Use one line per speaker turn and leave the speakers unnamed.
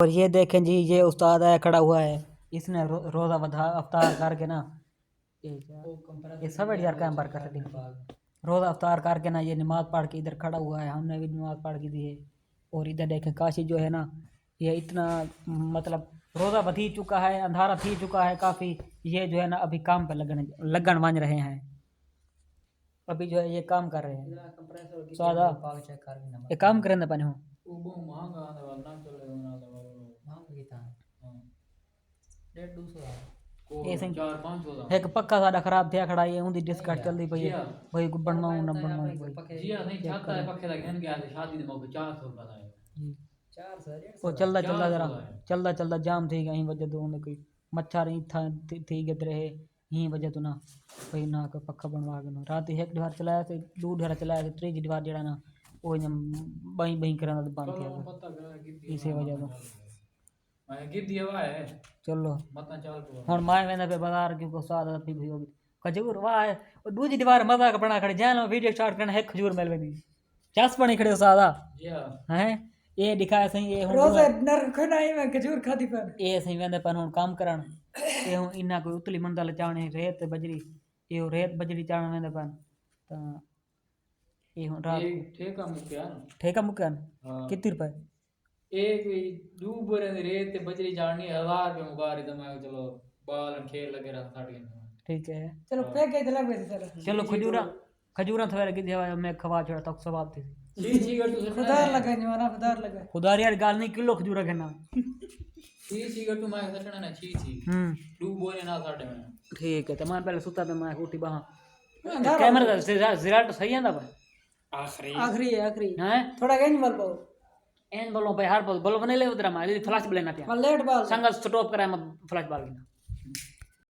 और ये देखें जी, ये उस्ताद है खड़ा हुआ है, इसने रोज़ा अफ्तार करके ना ये सब यार काम बार कर रोज़ा अफ्तार करके ना ये नमाज़ पढ़ के इधर खड़ा हुआ है। हमने भी नमाज़ पढ़ के दी है। और इधर देखें काशी जो है ना, ये इतना मतलब रोज़ा बधी चुका है, अंधारा थी चुका है काफ़ी। ये जो है ना अभी काम पे लगन बन रहे हैं, अभी जो है ये काम कर रहे हैं। स्वादा ये काम करें पानी हो एक पक्का साडा खराब थे खड़ा ये उंदी डिस्कट चलदी पई है भाई बनवाऊं ना बनवाऊं भाई
जी नहीं चाहता है पक्के दा घेन गया थे शादी दे मौके 400 रुपया आया 400
वो चलदा चलदा जरा चलदा जाम थी गई वजह तो कोई मच्छर ही था थी गद रहे ही वजह तो ना भाई ना को पक्का बनवा के ना रात एक दीवार चलाया थे दो दीवार चलाया थे तीसरी दीवार जेड़ा ना वो बई बई करना बंद किया इसी वजह तो
मैं गिर दिया हुआ है
चलो
मत ना चाल को
हुन माय वेंदा पे बाजार क्यों स्वाद पी भी होगी खजूर वाह है और दूसरी दीवार मजाक बना खड़े जान वीडियो स्टार्ट करना है खजूर मिल वेंदी चस बने खड़े सादा
जी हां
हैं ये दिखाया सही ये
रोज नर खनाई में खजूर खादी पर
ये सही वेंदा पर हुन काम करन ये हुन इना कोई उतली मंदल चावणे रेत बजरी ये रेत बजरी चावण वेंदा पर ता ये हुन रात ठेका मुकन कितने रुपए
एक दो बोरे रेत ते बजरी जानी 1000 रुपए मुकारी तो मैं चलो बाल खेल लगे रहा था
ठीक है
चलो फेंक के चला गए
चलो खजूरा थवेरे की देवा मैं खवा छोड़ा तक सवाब थी
छी कर तू
खुदा लगा जवाना खुदा लगा
खुदारी यार गाल नहीं किलो खजूरा कहना
छी कर तू मैं सटना ना छी दो बोरे ना साडे में
ठीक है तमाम पहले सुता पे मैं उठी बाहां कैमरा जिराट सही है ना भाई
आखिरी
हैं
थोड़ा गन बल पाओ
एन बोलो भाई हर बोलो बने ले उधर मार फ्लैश बलेना पे
लेट बाल
संग स्टॉप करा मैं फ्लैश बाल की